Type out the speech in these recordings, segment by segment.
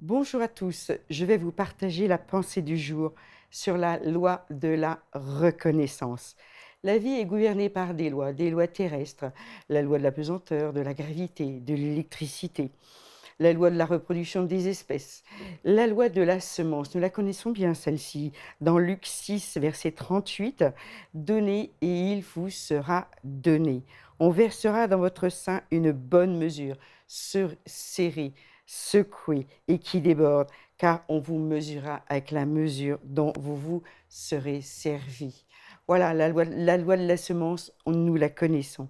Bonjour à tous, je vais vous partager la pensée du jour sur la loi de la reconnaissance. La vie est gouvernée par des lois terrestres, la loi de la pesanteur, de la gravité, de l'électricité, la loi de la reproduction des espèces, la loi de la semence. Nous la connaissons bien celle-ci. Dans Luc 6, verset 38, donnez et il vous sera donné. On versera dans votre sein une bonne mesure, serrée, secouée et qui déborde, car on vous mesurera avec la mesure dont vous vous serez servi. Voilà, la loi de la semence, nous la connaissons.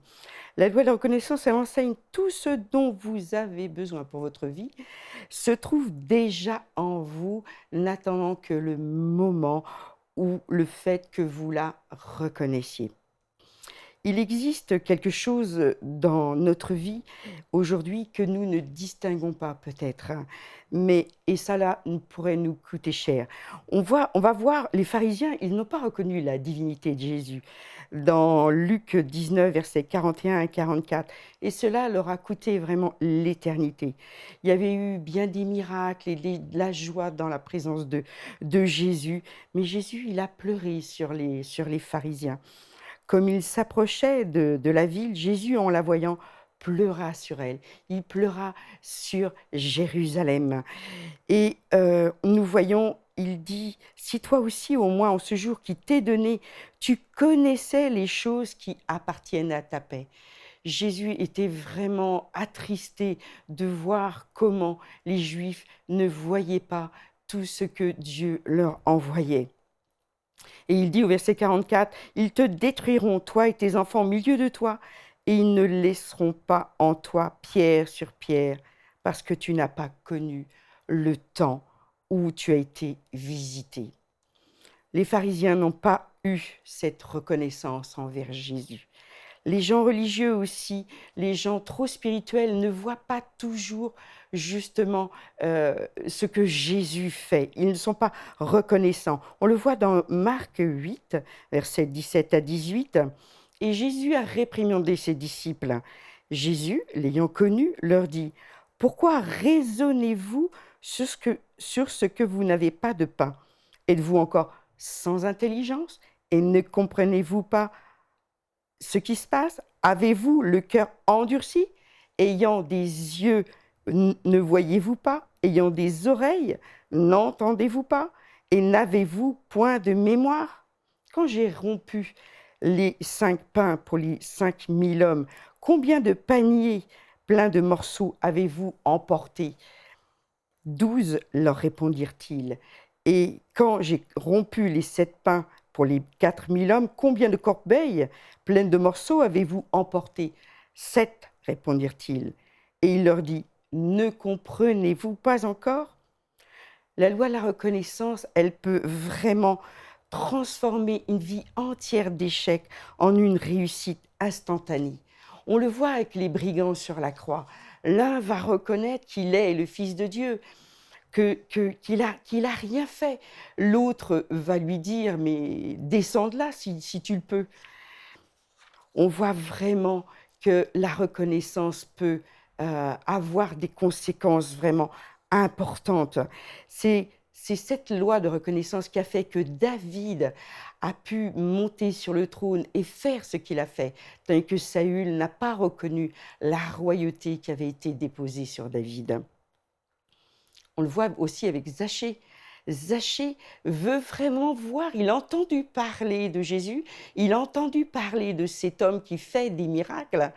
La loi de la reconnaissance, elle enseigne tout ce dont vous avez besoin pour votre vie se trouve déjà en vous, n'attendant que le moment ou le fait que vous la reconnaissiez. Il existe quelque chose dans notre vie aujourd'hui que nous ne distinguons pas peut-être, hein, mais et ça là pourrait nous coûter cher. On va voir les pharisiens, ils n'ont pas reconnu la divinité de Jésus. Dans Luc 19, versets 41 à 44, et cela leur a coûté vraiment l'éternité. Il y avait eu bien des miracles et de la joie dans la présence de Jésus, mais Jésus, il a pleuré sur les pharisiens. Comme il s'approchait de la ville, Jésus, en la voyant, pleura sur elle. Il pleura sur Jérusalem. Et nous voyons, il dit, si toi aussi, au moins en ce jour qui t'est donné, tu connaissais les choses qui appartiennent à ta paix. Jésus était vraiment attristé de voir comment les Juifs ne voyaient pas tout ce que Dieu leur envoyait. Et il dit au verset 44, ils te détruiront, toi et tes enfants, au milieu de toi, et ils ne laisseront pas en toi pierre sur pierre, parce que tu n'as pas connu le temps où tu as été visité. Les pharisiens n'ont pas eu cette reconnaissance envers Jésus. Les gens religieux aussi, les gens trop spirituels ne voient pas toujours justement ce que Jésus fait. Ils ne sont pas reconnaissants. On le voit dans Marc 8, versets 17 à 18. Et Jésus a réprimandé ses disciples. Jésus, l'ayant connu, leur dit, pourquoi raisonnez-vous sur ce que vous n'avez pas de pain? Êtes-vous encore sans intelligence et ne comprenez-vous pas ce qui se passe? Avez-vous le cœur endurci? Ayant des yeux, ne voyez-vous pas? Ayant des oreilles, n'entendez-vous pas? Et n'avez-vous point de mémoire? Quand j'ai rompu les 5 pains pour les 5000 hommes, combien de paniers pleins de morceaux avez-vous emporté? 12, leur répondirent-ils. Et quand j'ai rompu les 7 pains pour les 4000 hommes, combien de corbeilles pleines de morceaux avez-vous emporté? 7, répondirent-ils. Et il leur dit, ne comprenez-vous pas encore? La loi de la reconnaissance, elle peut vraiment transformer une vie entière d'échecs en une réussite instantanée. On le voit avec les brigands sur la croix. L'un va reconnaître qu'il est le Fils de Dieu, qu'il a rien fait. L'autre va lui dire, mais descends de là si tu le peux. On voit vraiment que la reconnaissance peut avoir des conséquences vraiment importantes. C'est cette loi de reconnaissance qui a fait que David a pu monter sur le trône et faire ce qu'il a fait, tandis que Saül n'a pas reconnu la royauté qui avait été déposée sur David. On le voit aussi avec Zachée. Zachée veut vraiment voir, il a entendu parler de Jésus, il a entendu parler de cet homme qui fait des miracles,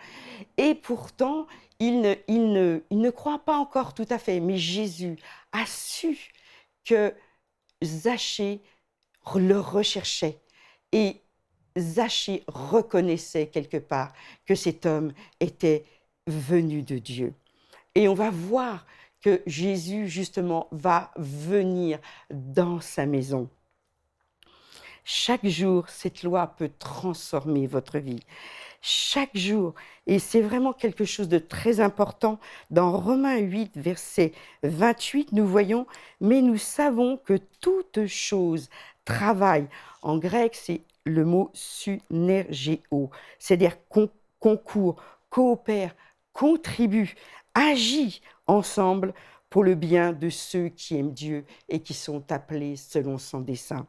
et pourtant, il ne croit pas encore tout à fait. Mais Jésus a su que Zachée le recherchait, et Zachée reconnaissait quelque part que cet homme était venu de Dieu. Et on va voir que Jésus, justement, va venir dans sa maison. Chaque jour, cette loi peut transformer votre vie. Chaque jour. Et c'est vraiment quelque chose de très important. Dans Romains 8, verset 28, nous voyons, mais nous savons que toute chose travaille. En grec, c'est le mot synergéo, c'est-à-dire concourt, coopère, contribue, agit ensemble pour le bien de ceux qui aiment Dieu et qui sont appelés selon son dessein.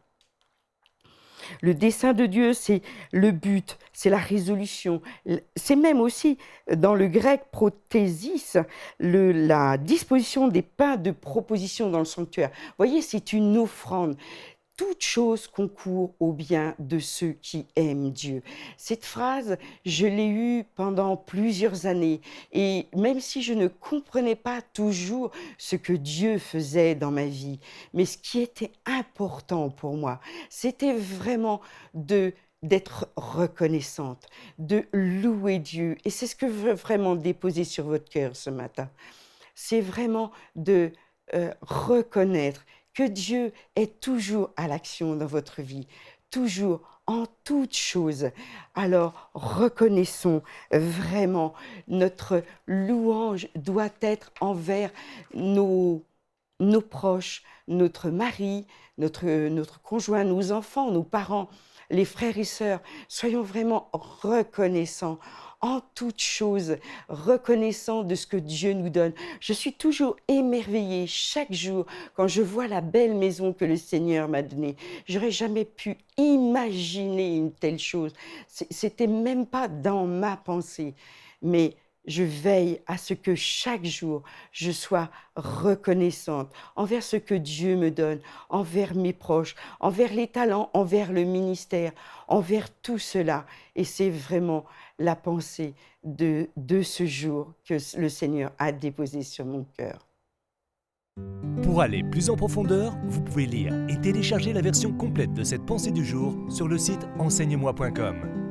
Le dessein de Dieu, c'est le but, c'est la résolution. C'est même aussi, dans le grec prothésis, la disposition des pains de proposition dans le sanctuaire. Vous voyez, c'est une offrande. Toute chose concourt au bien de ceux qui aiment Dieu. Cette phrase, je l'ai eue pendant plusieurs années et même si je ne comprenais pas toujours ce que Dieu faisait dans ma vie, mais ce qui était important pour moi, c'était vraiment d'être reconnaissante, de louer Dieu. Et c'est ce que je veux vraiment déposer sur votre cœur ce matin. C'est vraiment de reconnaître que Dieu est toujours à l'action dans votre vie, toujours en toutes choses. Alors reconnaissons vraiment, notre louange doit être envers nos proches, notre mari, notre conjoint, nos enfants, nos parents, les frères et sœurs. Soyons vraiment reconnaissants en toutes choses, reconnaissants de ce que Dieu nous donne. Je suis toujours émerveillée chaque jour quand je vois la belle maison que le Seigneur m'a donnée. J'aurais jamais pu imaginer une telle chose. C'était même pas dans ma pensée. Mais je veille à ce que chaque jour, je sois reconnaissante envers ce que Dieu me donne, envers mes proches, envers les talents, envers le ministère, envers tout cela. Et c'est vraiment la pensée de ce jour que le Seigneur a déposé sur mon cœur. Pour aller plus en profondeur, vous pouvez lire et télécharger la version complète de cette pensée du jour sur le site enseigne-moi.com.